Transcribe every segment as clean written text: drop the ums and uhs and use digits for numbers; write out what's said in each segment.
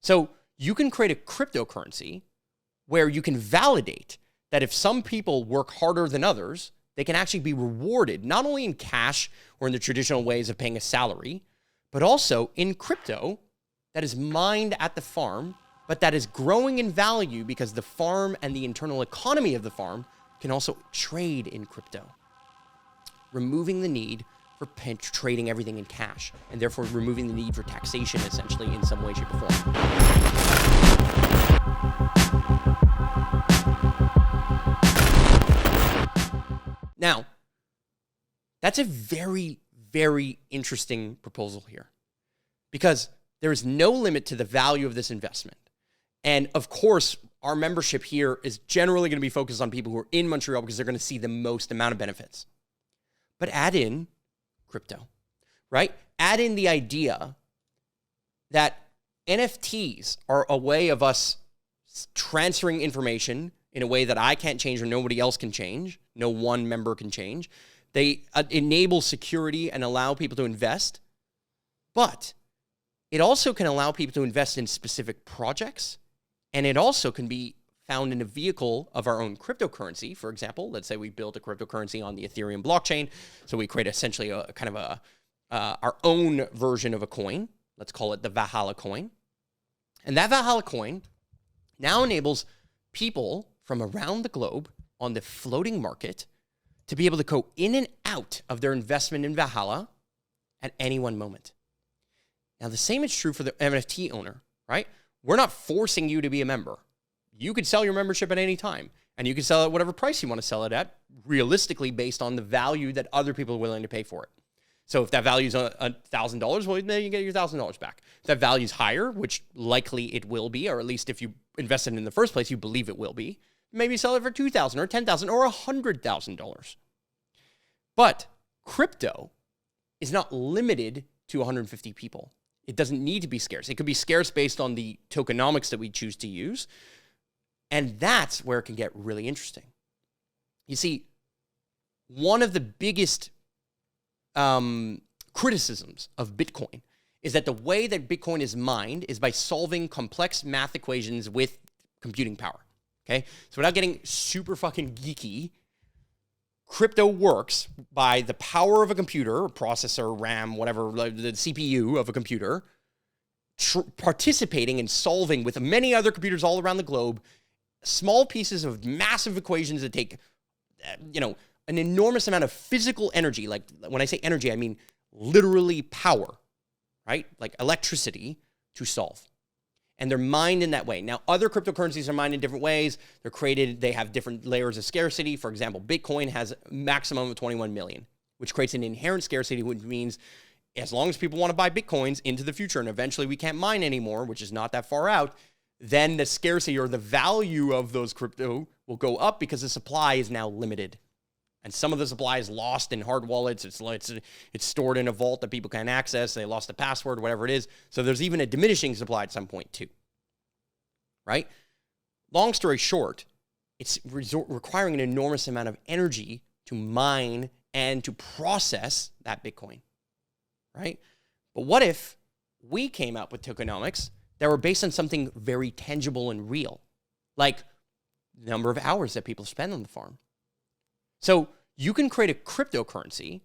So you can create a cryptocurrency where you can validate that if some people work harder than others, they can actually be rewarded, not only in cash or in the traditional ways of paying a salary, but also in crypto that is mined at the farm, but that is growing in value because the farm and the internal economy of the farm can also trade in crypto, removing the need for trading everything in cash, and therefore removing the need for taxation, essentially, in some way, shape, or form. Now, that's a very, very interesting proposal here, because there is no limit to the value of this investment. And of course, our membership here is generally going to be focused on people who are in Montreal because they're going to see the most amount of benefits. But add in crypto, right? Add in the idea that NFTs are a way of us transferring information in a way that I can't change or nobody else can change. No one member can change. They enable security and allow people to invest, but it also can allow people to invest in specific projects, and it also can be found in a vehicle of our own cryptocurrency. For example, let's say we built a cryptocurrency on the Ethereum blockchain, so we create essentially a kind of our own version of a coin. Let's call it the Valhalla coin. And that Valhalla coin now enables people from around the globe on the floating market to be able to go in and out of their investment in Valhalla at any one moment. Now, the same is true for the NFT owner, right? We're not forcing you to be a member. You could sell your membership at any time, and you can sell it at whatever price you want to sell it at, realistically based on the value that other people are willing to pay for it. So if that value is $1,000, well, then you get your $1,000 back. If that value is higher, which likely it will be, or at least if you invested in the first place, you believe it will be, maybe sell it for $2,000 or $10,000 or $100,000. But crypto is not limited to 150 people. It doesn't need to be scarce. It could be scarce based on the tokenomics that we choose to use. And that's where it can get really interesting. You see, one of the biggest criticisms of Bitcoin is that the way that Bitcoin is mined is by solving complex math equations with computing power. Okay? So without getting super fucking geeky, crypto works by the power of a computer, or processor, RAM, whatever, the CPU of a computer, participating and solving with many other computers all around the globe small pieces of massive equations that take, an enormous amount of physical energy. Like when I say energy, I mean literally power, right? Like electricity to solve. And they're mined in that way. Now, other cryptocurrencies are mined in different ways. They're created, they have different layers of scarcity. For example, Bitcoin has a maximum of 21 million, which creates an inherent scarcity, which means as long as people want to buy Bitcoins into the future, and eventually we can't mine anymore, which is not that far out, then the scarcity or the value of those crypto will go up because the supply is now limited. And some of the supply is lost in hard wallets. It's stored in a vault that people can't access. They lost the password, whatever it is. So there's even a diminishing supply at some point too, right? Long story short, it's requiring an enormous amount of energy to mine and to process that Bitcoin, right? But what if we came up with tokenomics that were based on something very tangible and real, like the number of hours that people spend on the farm? So you can create a cryptocurrency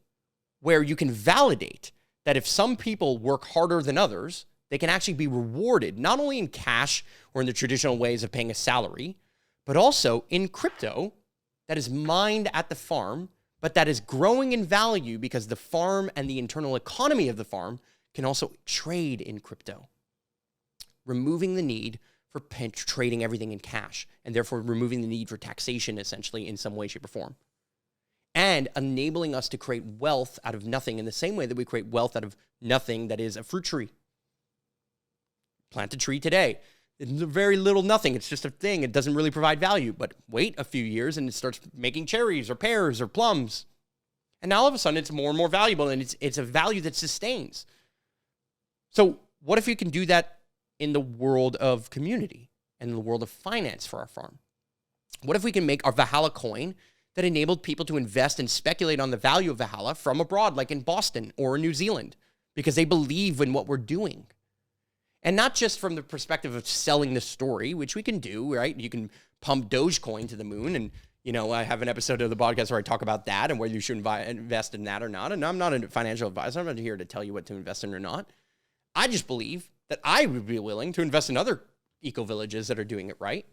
where you can validate that if some people work harder than others, they can actually be rewarded, not only in cash or in the traditional ways of paying a salary, but also in crypto that is mined at the farm, but that is growing in value because the farm and the internal economy of the farm can also trade in crypto, removing the need for trading everything in cash, and therefore removing the need for taxation, essentially, in some way, shape, or form. And enabling us to create wealth out of nothing in the same way that we create wealth out of nothing, that is a fruit tree. Plant a tree today. It's very little nothing. It's just a thing. It doesn't really provide value. But wait a few years and it starts making cherries or pears or plums. And now all of a sudden it's more and more valuable, and it's a value that sustains. So what if you can do that in the world of community and in the world of finance for our farm? What if we can make our Valhalla coin that enabled people to invest and speculate on the value of Valhalla from abroad, like in Boston or in New Zealand, because they believe in what we're doing? And not just from the perspective of selling the story, which we can do, right? You can pump Dogecoin to the moon. And, I have an episode of the podcast where I talk about that and whether you should invest in that or not. And I'm not a financial advisor. I'm not here to tell you what to invest in or not. I just believe that I would be willing to invest in other eco-villages that are doing it right.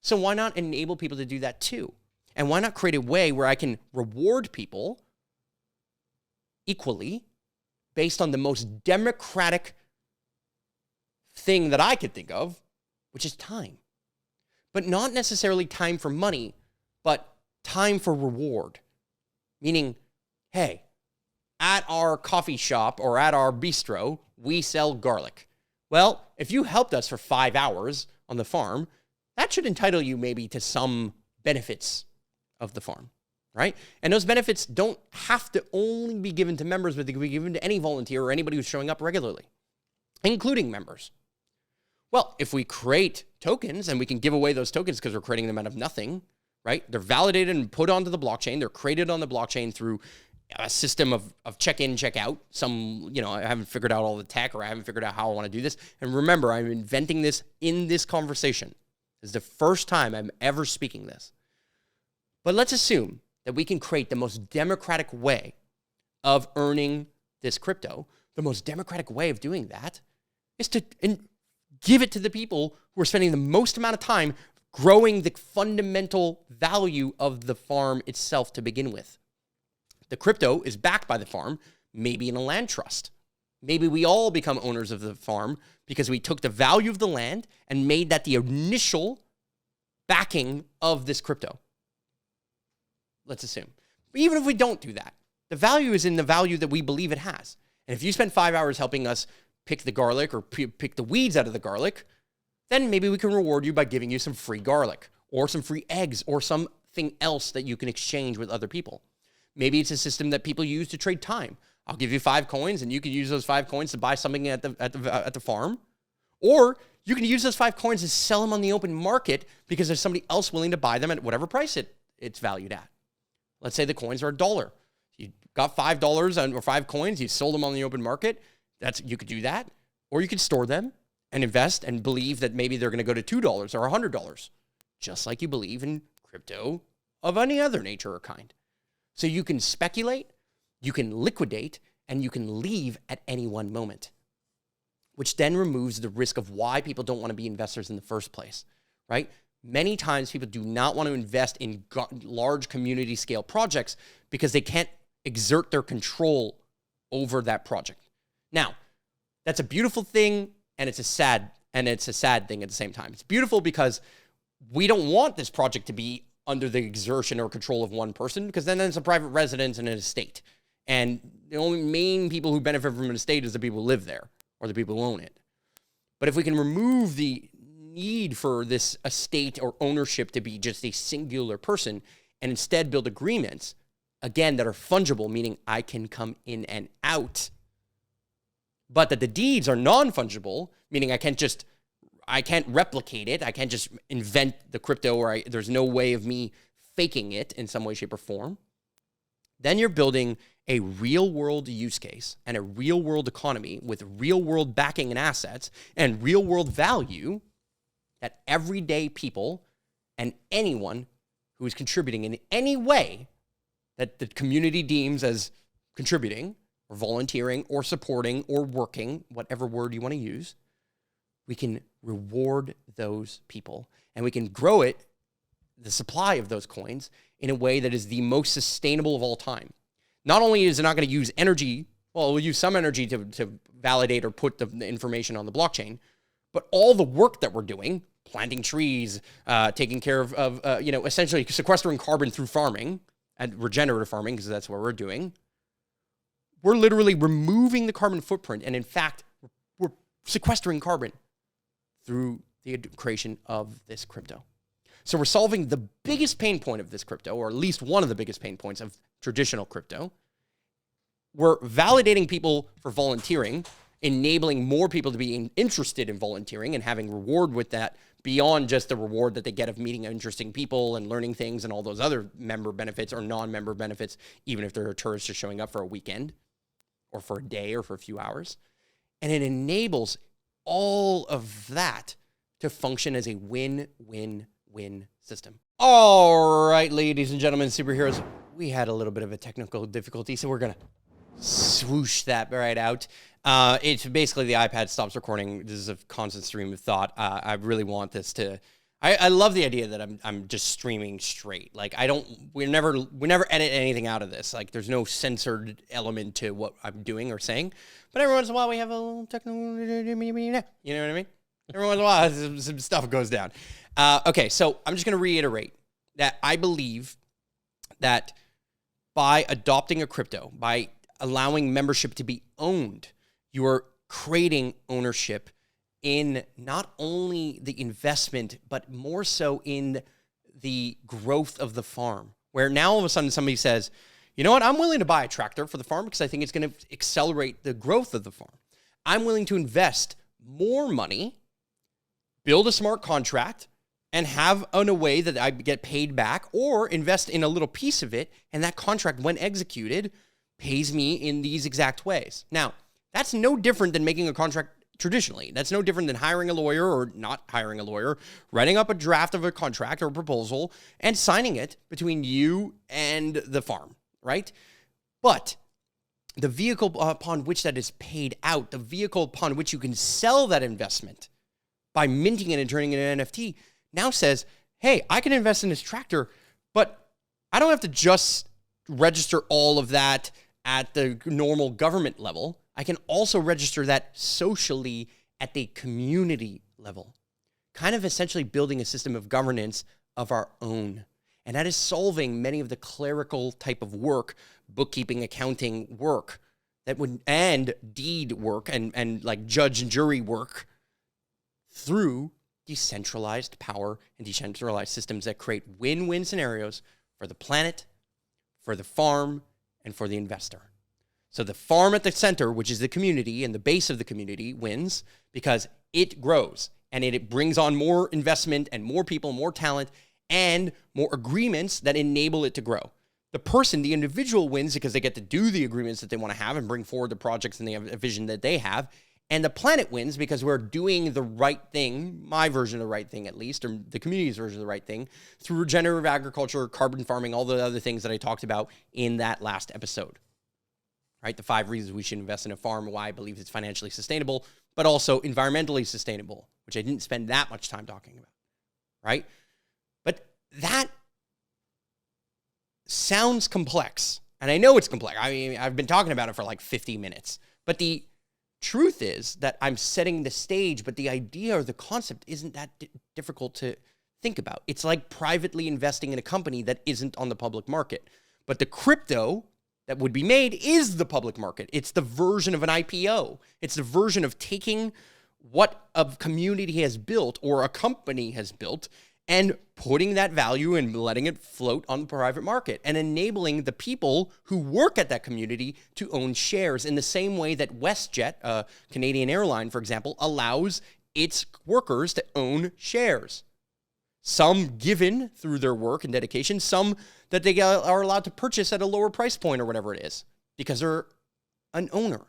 So why not enable people to do that too? And why not create a way where I can reward people equally based on the most democratic thing that I could think of, which is time. But not necessarily time for money, but time for reward. Meaning, hey, at our coffee shop or at our bistro, we sell garlic. Well, if you helped us for 5 hours on the farm, that should entitle you maybe to some benefits of the farm, right? And those benefits don't have to only be given to members, but they can be given to any volunteer or anybody who's showing up regularly, including members. Well, if we create tokens and we can give away those tokens because we're creating them out of nothing, right? They're validated and put onto the blockchain. They're created on the blockchain through a system of check-in, check-out. I haven't figured out all the tech or I haven't figured out how I want to do this. And remember, I'm inventing this in this conversation. This is the first time I'm ever speaking this. But let's assume that we can create the most democratic way of earning this crypto. The most democratic way of doing that is to give it to the people who are spending the most amount of time growing the fundamental value of the farm itself to begin with. The crypto is backed by the farm, maybe in a land trust. Maybe we all become owners of the farm because we took the value of the land and made that the initial backing of this crypto. Let's assume. But even if we don't do that, the value is in the value that we believe it has. And if you spend 5 hours helping us pick the garlic or pick the weeds out of the garlic, then maybe we can reward you by giving you some free garlic or some free eggs or something else that you can exchange with other people. Maybe it's a system that people use to trade time. I'll give you 5 coins and you can use those 5 coins to buy something at the farm. Or you can use those 5 coins to sell them on the open market because there's somebody else willing to buy them at whatever price it's valued at. Let's say the coins are $1. You got $5 or 5 coins, you sold them on the open market. You could do that. Or you could store them and invest and believe that maybe they're going to go to $2 or $100, just like you believe in crypto of any other nature or kind. So you can speculate, you can liquidate, and you can leave at any one moment, which then removes the risk of why people don't want to be investors in the first place, right? Many times people do not want to invest in large community scale projects because they can't exert their control over that project. Now, that's a beautiful thing and it's a sad thing at the same time. It's beautiful because we don't want this project to be under the exertion or control of one person because then it's a private residence and an estate. And the only main people who benefit from an estate is the people who live there or the people who own it. But if we can remove the need for this estate or ownership to be just a singular person and instead build agreements, again, that are fungible, meaning I can come in and out, but that the deeds are non-fungible, meaning I can't replicate it. I can't just invent the crypto or there's no way of me faking it in some way, shape, or form. Then you're building a real-world use case and a real-world economy with real-world backing and assets and real-world value that everyday people and anyone who is contributing in any way that the community deems as contributing or volunteering or supporting or working, whatever word you want to use, we can reward those people and we can grow the supply of those coins in a way that is the most sustainable of all time. Not only is it not going to use energy, well, it will use some energy to validate or put the information on the blockchain, but all the work that we're doing, planting trees, taking care of essentially sequestering carbon through farming and regenerative farming, because that's what we're doing, we're literally removing the carbon footprint. And in fact, we're sequestering carbon through the creation of this crypto. So we're solving the biggest pain point of this crypto, or at least one of the biggest pain points of traditional crypto. We're validating people for volunteering, enabling more people to be interested in volunteering and having reward with that beyond just the reward that they get of meeting interesting people and learning things and all those other member benefits or non-member benefits, even if they're a tourist just showing up for a weekend or for a day or for a few hours. And it enables all of that to function as a win-win-win system. All right, ladies and gentlemen, superheroes, we had a little bit of a technical difficulty, so we're going to swoosh that right out. It's basically the iPad stops recording. This is a constant stream of thought. I really want this to... I love the idea that I'm just streaming straight. Like we never edit anything out of this. Like there's no censored element to what I'm doing or saying. But every once in a while we have a little technical, you know what I mean? Every once in a while some stuff goes down. Okay, so I'm just going to reiterate that I believe that by adopting a crypto, by allowing membership to be owned, you are creating ownership in not only the investment, but more so in the growth of the farm, where now all of a sudden somebody says, you know what, I'm willing to buy a tractor for the farm because I think it's going to accelerate the growth of the farm. I'm willing to invest more money, build a smart contract, and have in a way that I get paid back, or invest in a little piece of it, and that contract, when executed, pays me in these exact ways. Now, that's no different than making a contract traditionally. That's no different than hiring a lawyer or not hiring a lawyer, writing up a draft of a contract or a proposal and signing it between you and the farm, right? But the vehicle upon which that is paid out, the vehicle upon which you can sell that investment by minting it and turning it into an NFT, now says, hey, I can invest in this tractor, but I don't have to just register all of that at the normal government level. I can also register that socially at the community level, kind of essentially building a system of governance of our own. And that is solving many of the clerical type of work, bookkeeping, accounting work, and deed work and like judge and jury work through decentralized power and decentralized systems that create win-win scenarios for the planet, for the farm, and for the investor. So the farm at the center, which is the community and the base of the community, wins because it grows and it brings on more investment and more people, more talent, and more agreements that enable it to grow. The person, the individual, wins because they get to do the agreements that they want to have and bring forward the projects and they have a vision that they have. And the planet wins because we're doing the right thing, my version of the right thing at least, or the community's version of the right thing, through regenerative agriculture, carbon farming, all the other things that I talked about in that last episode. Right? The 5 reasons we should invest in a farm, why I believe it's financially sustainable, but also environmentally sustainable, which I didn't spend that much time talking about. Right? But that sounds complex. And I know it's complex. I mean, I've been talking about it for like 50 minutes. But the truth is that I'm setting the stage, but the idea or the concept isn't that difficult to think about. It's like privately investing in a company that isn't on the public market. But the crypto that would be made is the public market. It's the version of an IPO. It's the version of taking what a community has built or a company has built and putting that value and letting it float on the private market and enabling the people who work at that community to own shares in the same way that WestJet, a Canadian airline, for example, allows its workers to own shares. Some given through their work and dedication, some that they are allowed to purchase at a lower price point or whatever it is because they're an owner.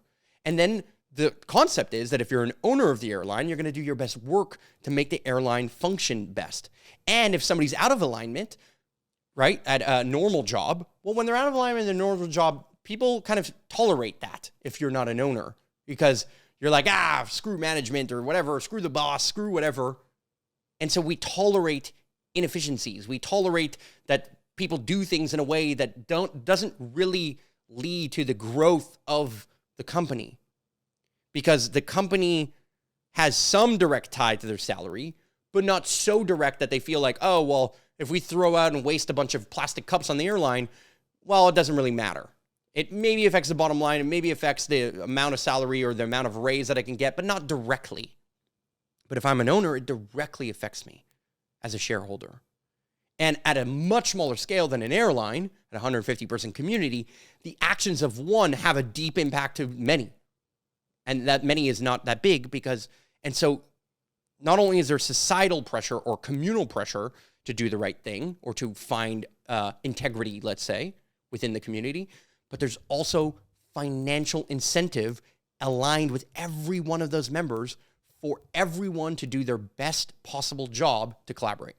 And then the concept is that if you're an owner of the airline, you're going to do your best work to make the airline function best. And if somebody's out of alignment, right, at a normal job, well, when they're out of alignment in a normal job, people kind of tolerate that if you're not an owner because you're like, screw management or whatever, screw the boss, screw whatever. And so we tolerate inefficiencies. We tolerate that people do things in a way that doesn't really lead to the growth of the company. Because the company has some direct tie to their salary, but not so direct that they feel like, oh, well, if we throw out and waste a bunch of plastic cups on the airline, well, it doesn't really matter. It maybe affects the bottom line. It maybe affects the amount of salary or the amount of raise that I can get, but not directly. But if I'm an owner, it directly affects me as a shareholder. And at a much smaller scale than an airline, at a 150-person community, the actions of one have a deep impact to many. And that many is not that big and so not only is there societal pressure or communal pressure to do the right thing or to find integrity, let's say, within the community, but there's also financial incentive aligned with every one of those members for everyone to do their best possible job to collaborate.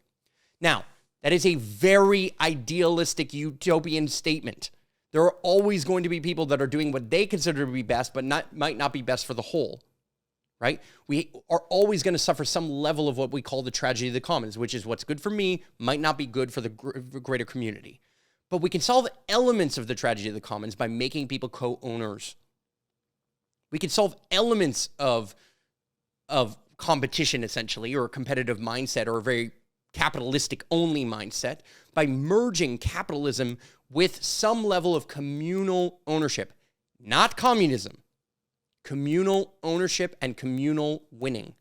Now, that is a very idealistic utopian statement. There are always going to be people that are doing what they consider to be best, but might not be best for the whole, right? We are always going to suffer some level of what we call the tragedy of the commons, which is what's good for me might not be good for the greater community. But we can solve elements of the tragedy of the commons by making people co-owners. We can solve elements of competition, essentially, or a competitive mindset, or a very capitalistic-only mindset by merging capitalism with some level of communal ownership. Not communism. Communal ownership and communal winning.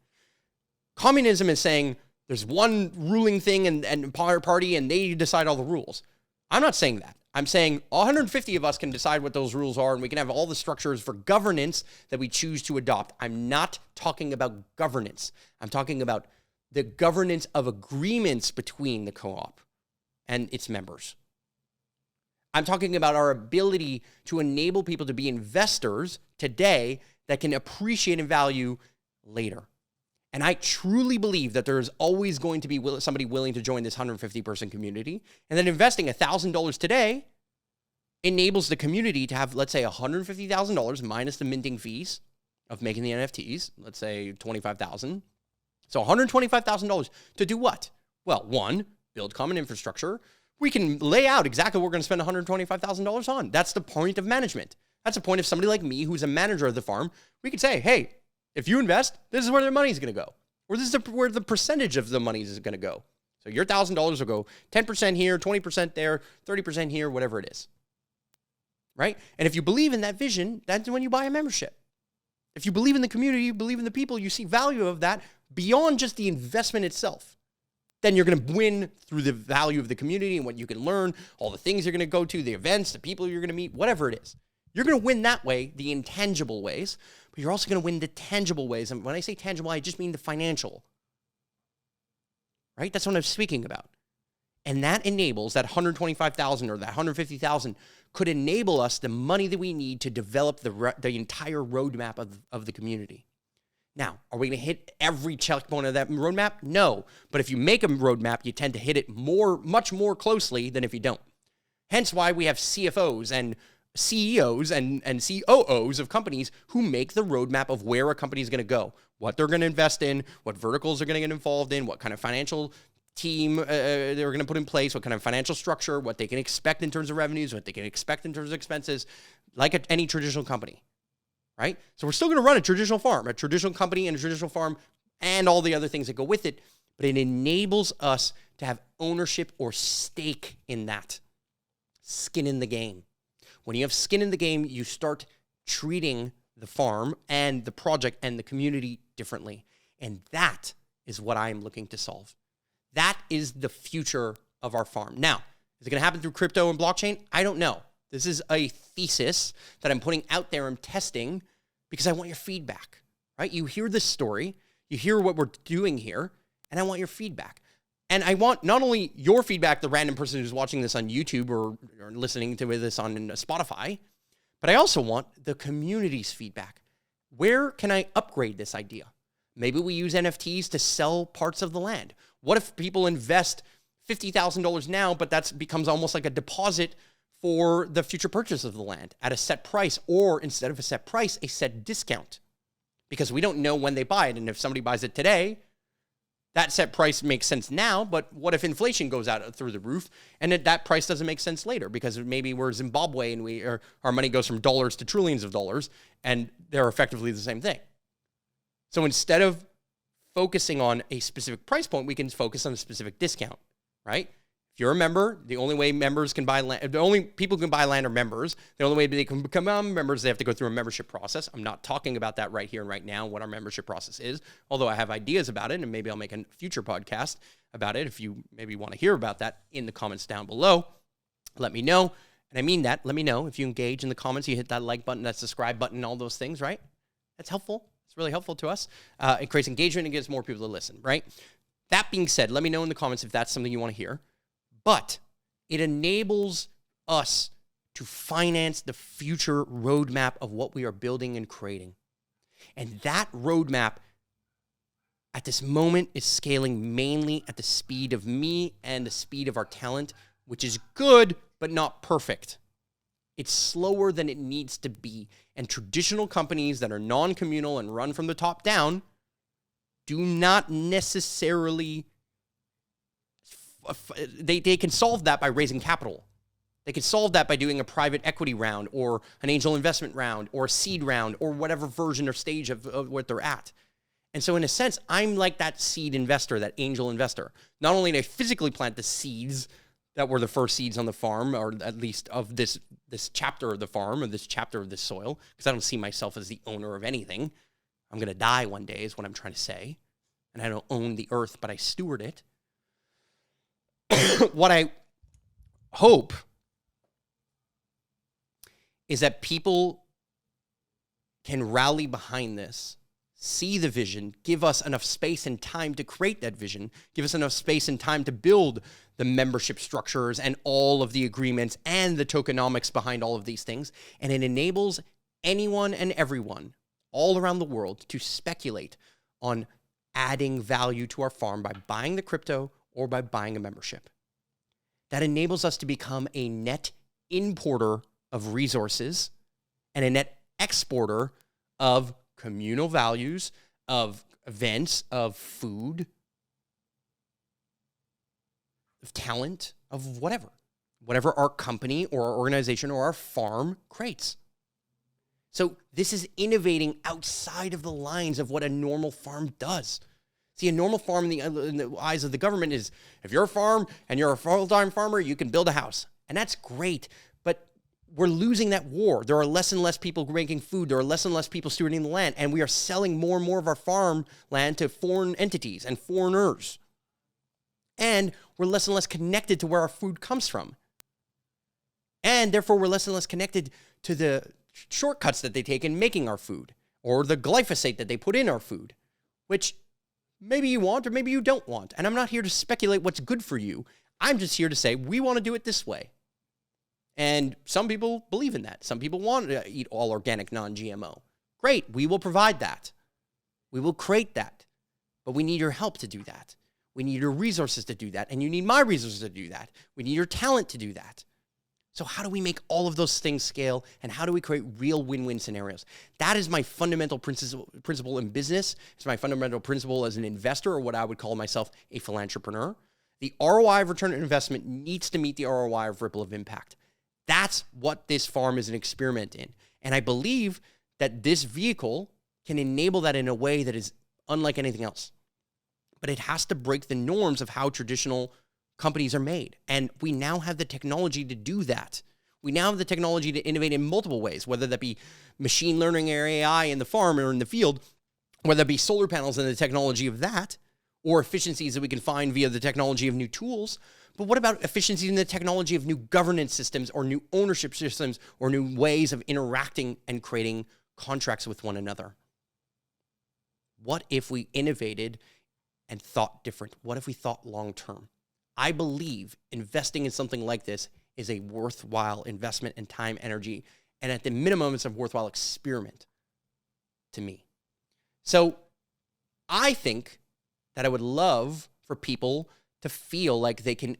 Communism is saying there's one ruling thing and party and they decide all the rules. I'm not saying that. I'm saying 150 of us can decide what those rules are and we can have all the structures for governance that we choose to adopt. I'm not talking about governance. I'm talking about the governance of agreements between the co-op and its members. I'm talking about our ability to enable people to be investors today that can appreciate and value later. And I truly believe that there is always going to be somebody willing to join this 150-person community, and that investing $1,000 today enables the community to have, let's say, $150,000 minus the minting fees of making the NFTs, let's say $25,000. So $125,000 to do what? Well, one, build common infrastructure. We can lay out exactly what we're going to spend $125,000 on. That's the point of management. That's the point of somebody like me who's a manager of the farm. We could say, hey, if you invest, this is where their money's going to go. Or this is where the percentage of the money is going to go. So your $1,000 will go 10% here, 20% there, 30% here, whatever it is. Right? And if you believe in that vision, that's when you buy a membership. If you believe in the community, you believe in the people, you see value of that beyond just the investment itself, then you're going to win through the value of the community and what you can learn, all the things you're going to go to, the events, the people you're going to meet, whatever it is. You're going to win that way, the intangible ways, but you're also going to win the tangible ways. And when I say tangible, I just mean the financial, right? That's what I'm speaking about. And that enables that 125,000 or that 150,000 could enable us the money that we need to develop the entire roadmap of the community. Now, are we going to hit every checkpoint of that roadmap? No. But if you make a roadmap, you tend to hit it much more closely than if you don't. Hence why we have CFOs and CEOs and COOs of companies who make the roadmap of where a company is going to go, what they're going to invest in, what verticals they're going to get involved in, what kind of financial team they're going to put in place, what kind of financial structure, what they can expect in terms of revenues, what they can expect in terms of expenses, like any traditional company. Right? So we're still going to run a traditional farm, a traditional company and a traditional farm and all the other things that go with it, but it enables us to have ownership or stake in that. Skin in the game. When you have skin in the game, you start treating the farm and the project and the community differently. And that is what I am looking to solve. That is the future of our farm. Now, is it going to happen through crypto and blockchain? I don't know. This is a thesis that I'm putting out there and testing because I want your feedback, right? You hear this story, you hear what we're doing here, and I want your feedback. And I want not only your feedback, the random person who's watching this on YouTube or listening to this on Spotify, but I also want the community's feedback. Where can I upgrade this idea? Maybe we use NFTs to sell parts of the land. What if people invest $50,000 now, but that becomes almost like a deposit for the future purchase of the land at a set price, or instead of a set price, a set discount? Because we don't know when they buy it. And if somebody buys it today, that set price makes sense now, but what if inflation goes out through the roof and that price doesn't make sense later because maybe we're Zimbabwe and our money goes from dollars to trillions of dollars and they're effectively the same thing. So instead of focusing on a specific price point, we can focus on a specific discount, right? If you're a member, the only way members can buy land, the only people who can buy land are members. The only way they can become members, they have to go through a membership process. I'm not talking about that right here and right now, what our membership process is, although I have ideas about it, and maybe I'll make a future podcast about it. If you maybe want to hear about that, in the comments down below, let me know. And I mean that. Let me know. If you engage in the comments, you hit that like button, that subscribe button, all those things, right? That's helpful. It's really helpful to us. It creates engagement and gives more people to listen, right? That being said, let me know in the comments if that's something you want to hear. But it enables us to finance the future roadmap of what we are building and creating. And that roadmap at this moment is scaling mainly at the speed of me and the speed of our talent, which is good, but not perfect. It's slower than it needs to be. And traditional companies that are non-communal and run from the top down do not necessarily, they can solve that by raising capital. They can solve that by doing a private equity round or an angel investment round or a seed round or whatever version or stage of what they're at. And so in a sense, I'm like that seed investor, that angel investor. Not only did I physically plant the seeds that were the first seeds on the farm, or at least of this chapter of the farm, or this chapter of this soil, because I don't see myself as the owner of anything. I'm going to die one day is what I'm trying to say. And I don't own the earth, but I steward it. What I hope is that people can rally behind this, see the vision, give us enough space and time to create that vision, give us enough space and time to build the membership structures and all of the agreements and the tokenomics behind all of these things. And it enables anyone and everyone all around the world to speculate on adding value to our farm by buying the crypto or by buying a membership. That enables us to become a net importer of resources and a net exporter of communal values, of events, of food, of talent, of whatever our company or our organization or our farm creates. So this is innovating outside of the lines of what a normal farm does. See, a normal farm in the eyes of the government is, if you're a farm and you're a full-time farmer, you can build a house. And that's great, but we're losing that war. There are less and less people making food. There are less and less people stewarding the land. And we are selling more and more of our farm land to foreign entities and foreigners. And we're less and less connected to where our food comes from. And therefore, we're less and less connected to the shortcuts that they take in making our food, or the glyphosate that they put in our food, which maybe you want or maybe you don't want. And I'm not here to speculate what's good for you. I'm just here to say we want to do it this way. And some people believe in that. Some people want to eat all organic, non-GMO. Great, we will provide that. We will create that. But we need your help to do that. We need your resources to do that. And you need my resources to do that. We need your talent to do that. So how do we make all of those things scale? And how do we create real win-win scenarios? That is my fundamental principle in business. It's my fundamental principle as an investor, or what I would call myself a philanthropreneur. The ROI of return on investment needs to meet the ROI of ripple of impact. That's what this farm is an experiment in. And I believe that this vehicle can enable that in a way that is unlike anything else. But it has to break the norms of how traditional companies are made. And we now have the technology to do that. We now have the technology to innovate in multiple ways, whether that be machine learning or AI in the farm or in the field, whether that be solar panels and the technology of that, or efficiencies that we can find via the technology of new tools. But what about efficiencies in the technology of new governance systems or new ownership systems or new ways of interacting and creating contracts with one another? What if we innovated and thought different? What if we thought long-term? I believe investing in something like this is a worthwhile investment in time, energy, and at the minimum, it's a worthwhile experiment to me. So I think that I would love for people to feel like they can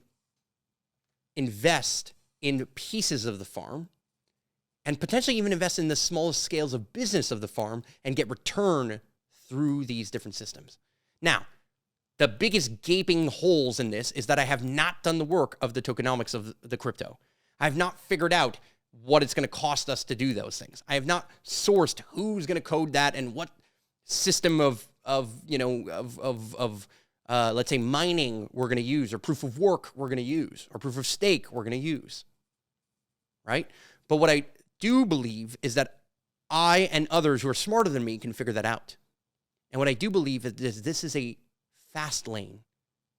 invest in pieces of the farm and potentially even invest in the smallest scales of business of the farm and get return through these different systems. Now, the biggest gaping holes in this is that I have not done the work of the tokenomics of the crypto. I have not figured out what it's going to cost us to do those things. I have not sourced who's going to code that and what system of let's say mining we're going to use, or proof of work we're going to use, or proof of stake we're going to use, right? But what I do believe is that I and others who are smarter than me can figure that out. And what I do believe is this is a fast lane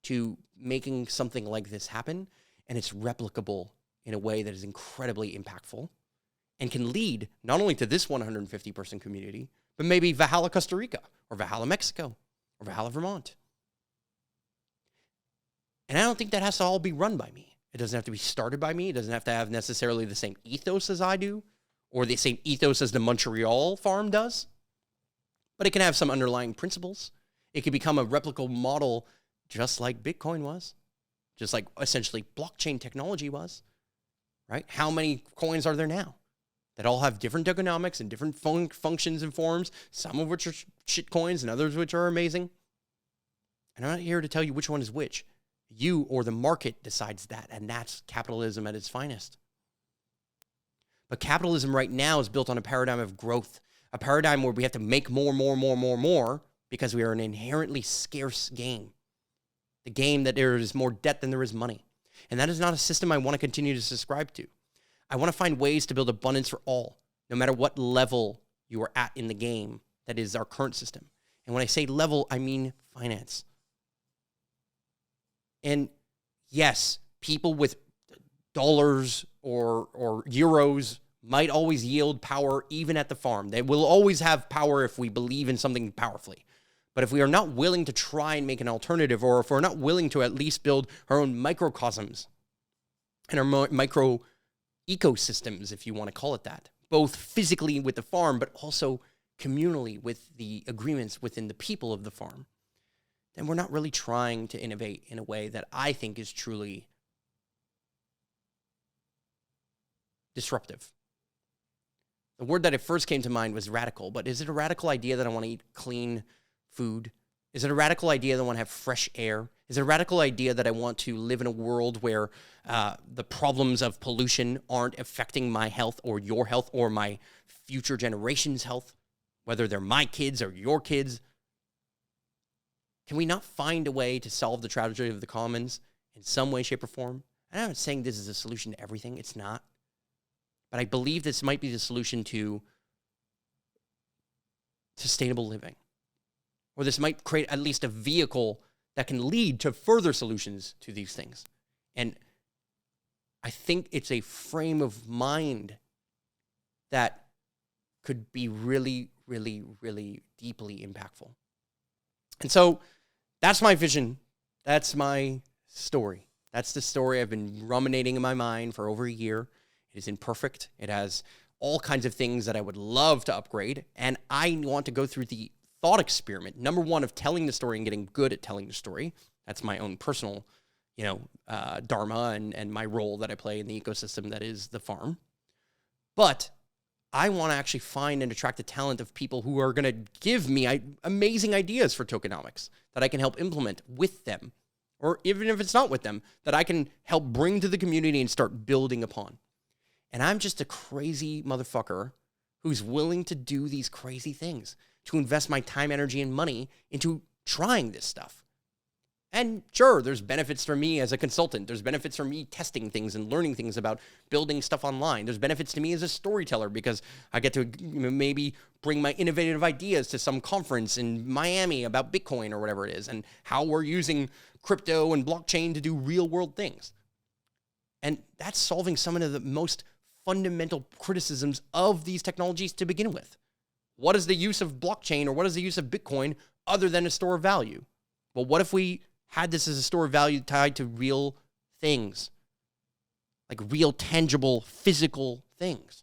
to making something like this happen, and it's replicable in a way that is incredibly impactful and can lead not only to this 150-person community, but maybe Valhalla, Costa Rica, or Valhalla, Mexico, or Valhalla, Vermont. And I don't think that has to all be run by me. It doesn't have to be started by me. It doesn't have to have necessarily the same ethos as I do, or the same ethos as the Montreal farm does. But it can have some underlying principles. It could become a replicable model just like Bitcoin was, just like essentially blockchain technology was, right? How many coins are there now that all have different tokenomics and different functions and forms, some of which are shit coins and others which are amazing? And I'm not here to tell you which one is which. You or the market decides that, and that's capitalism at its finest. But capitalism right now is built on a paradigm of growth, a paradigm where we have to make more because we are an inherently scarce game. The game that there is more debt than there is money. And that is not a system I want to continue to subscribe to. I want to find ways to build abundance for all, no matter what level you are at in the game. That is our current system. And when I say level, I mean finance. And yes, people with dollars or euros might always yield power even at the farm. They will always have power if we believe in something powerfully. But if we are not willing to try and make an alternative, or if we're not willing to at least build our own microcosms and our micro ecosystems, if you want to call it that, both physically with the farm, but also communally with the agreements within the people of the farm, then we're not really trying to innovate in a way that I think is truly disruptive. The word that first came to mind was radical, but is it a radical idea that I want to eat clean food? Is it a radical idea that I want to have fresh air? Is it a radical idea that I want to live in a world where the problems of pollution aren't affecting my health or your health or my future generations' health, whether they're my kids or your kids? Can we not find a way to solve the tragedy of the commons in some way, shape, or form? I'm not saying this is a solution to everything. It's not. But I believe this might be the solution to sustainable living. Or this might create at least a vehicle that can lead to further solutions to these things. And I think it's a frame of mind that could be really, really, really deeply impactful. And so that's my vision. That's my story. That's the story I've been ruminating in my mind for over a year. It is imperfect. It has all kinds of things that I would love to upgrade. And I want to go through the thought experiment, number one, of telling the story and getting good at telling the story. That's my own personal, dharma and my role that I play in the ecosystem that is the farm. But I want to actually find and attract the talent of people who are going to give me amazing ideas for tokenomics that I can help implement with them, or even if it's not with them, that I can help bring to the community and start building upon. And I'm just a crazy motherfucker who's willing to do these crazy things, to invest my time, energy, and money into trying this stuff. And sure, there's benefits for me as a consultant. There's benefits for me testing things and learning things about building stuff online. There's benefits to me as a storyteller because I get to maybe bring my innovative ideas to some conference in Miami about Bitcoin or whatever it is, and how we're using crypto and blockchain to do real world things. And that's solving some of the most fundamental criticisms of these technologies to begin with. What is the use of blockchain, or what is the use of Bitcoin other than a store of value? Well, what if we had this as a store of value tied to real things, like real, tangible, physical things?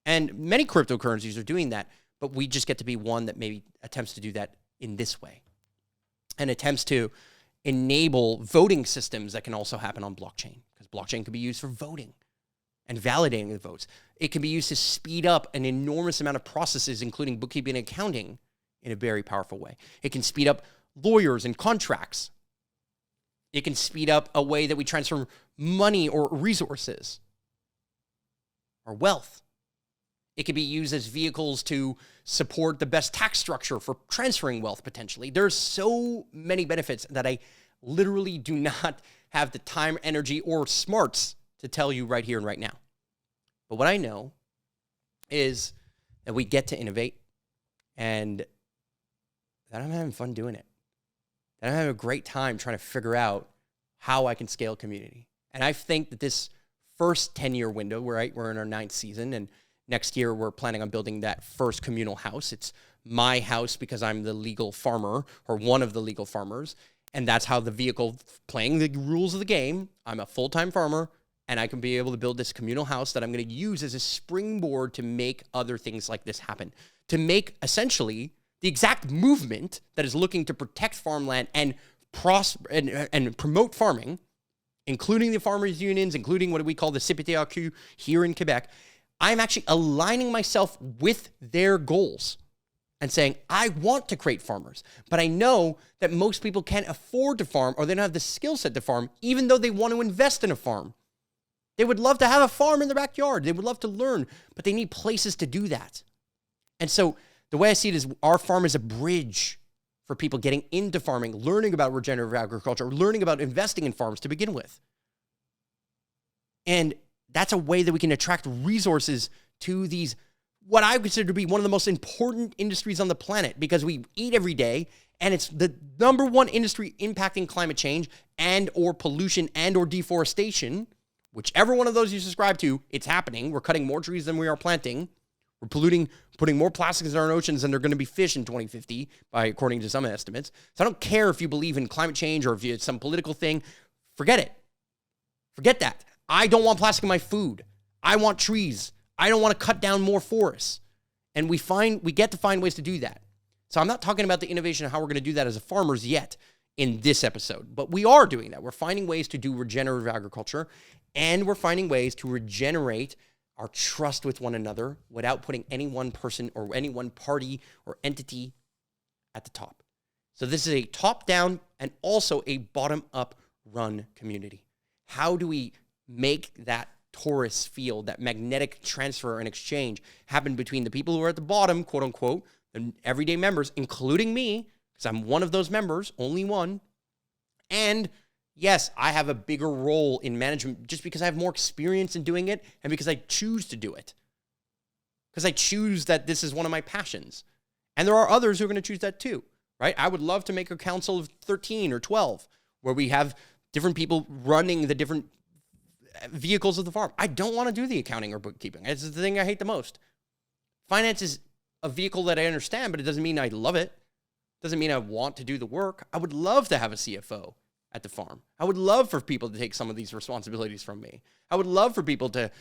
And many cryptocurrencies are doing that, but we just get to be one that maybe attempts to do that in this way and attempts to enable voting systems that can also happen on blockchain, because blockchain can be used for voting and validating the votes. It can be used to speed up an enormous amount of processes, including bookkeeping and accounting, in a very powerful way. It can speed up lawyers and contracts. It can speed up a way that we transfer money or resources or wealth. It can be used as vehicles to support the best tax structure for transferring wealth, potentially. There's so many benefits that I literally do not have the time, energy, or smarts to tell you right here and right now. But what I know is that we get to innovate, and that I'm having fun doing it. That I'm having a great time trying to figure out how I can scale community. And I think that this first 10-year window, we're in our 9th season, and next year we're planning on building that first communal house. It's my house because I'm the legal farmer, or one of the legal farmers, and that's how the vehicle, playing the rules of the game, I'm a full-time farmer, and I can be able to build this communal house that I'm going to use as a springboard to make other things like this happen, to make essentially the exact movement that is looking to protect farmland and and promote farming, including the farmers' unions, including what we call the CPTRQ here in Quebec, I'm actually aligning myself with their goals and saying, I want to create farmers, but I know that most people can't afford to farm or they don't have the skill set to farm, even though they want to invest in a farm. They would love to have a farm in their backyard. They would love to learn, but they need places to do that. And so the way I see it is our farm is a bridge for people getting into farming, learning about regenerative agriculture, learning about investing in farms to begin with. And that's a way that we can attract resources to these, what I consider to be one of the most important industries on the planet, because we eat every day and it's the number one industry impacting climate change and or pollution and or deforestation. Whichever one of those you subscribe to, it's happening. We're cutting more trees than we are planting. We're polluting, putting more plastics in our oceans than they're going to be fish in 2050, according to some estimates. So I don't care if you believe in climate change or if it's some political thing. Forget it. Forget that. I don't want plastic in my food. I want trees. I don't want to cut down more forests. And we get to find ways to do that. So I'm not talking about the innovation of how we're going to do that as farmers yet in this episode, but we are doing that. We're finding ways to do regenerative agriculture, and we're finding ways to regenerate our trust with one another without putting any one person or any one party or entity at the top. So this is a top-down and also a bottom-up run community. How do we make that torus field, that magnetic transfer and exchange happen between the people who are at the bottom, quote unquote, the everyday members, including me, because I'm one of those members, only one, and yes, I have a bigger role in management just because I have more experience in doing it and because I choose to do it. Because I choose that this is one of my passions. And there are others who are going to choose that too, right? I would love to make a council of 13 or 12 where we have different people running the different vehicles of the farm. I don't want to do the accounting or bookkeeping. It's the thing I hate the most. Finance is a vehicle that I understand, but it doesn't mean I love it. It doesn't mean I want to do the work. I would love to have a CFO at the farm. I would love for people to take some of these responsibilities from me. I would love for people to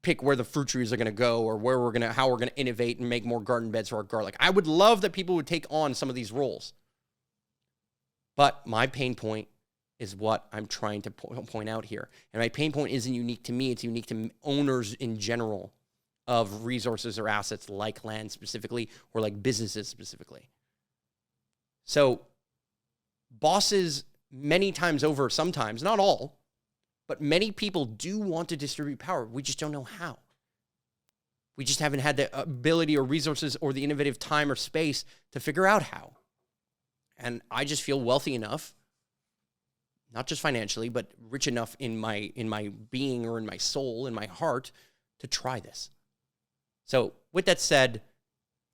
pick where the fruit trees are going to go or how we're going to innovate and make more garden beds for our garlic. I would love that people would take on some of these roles. But my pain point is what I'm trying to point out here. And my pain point isn't unique to me. It's unique to owners in general of resources or assets like land specifically or like businesses specifically. So bosses many times over, sometimes, not all, but many people do want to distribute power. We just don't know how. We just haven't had the ability or resources or the innovative time or space to figure out how. And I just feel wealthy enough, not just financially, but rich enough in my being or in my soul, in my heart, to try this. So with that said,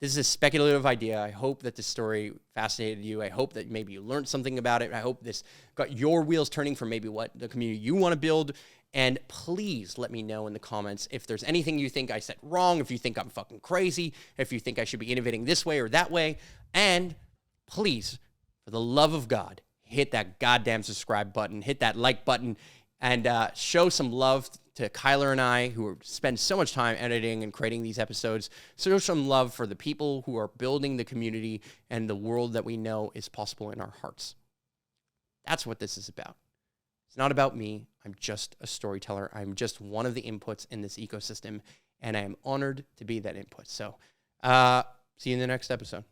this is a speculative idea. I hope that this story fascinated you. I hope that maybe you learned something about it. I hope this got your wheels turning for maybe what the community you want to build. And please let me know in the comments if there's anything you think I said wrong, if you think I'm fucking crazy, if you think I should be innovating this way or that way. And please, for the love of God, hit that goddamn subscribe button, hit that like button, and show some love to Kyler and I, who spend so much time editing and creating these episodes. Show some love for the people who are building the community and the world that we know is possible in our hearts. That's what this is about. It's not about me. I'm just a storyteller. I'm just one of the inputs in this ecosystem, and I am honored to be that input. So see you in the next episode.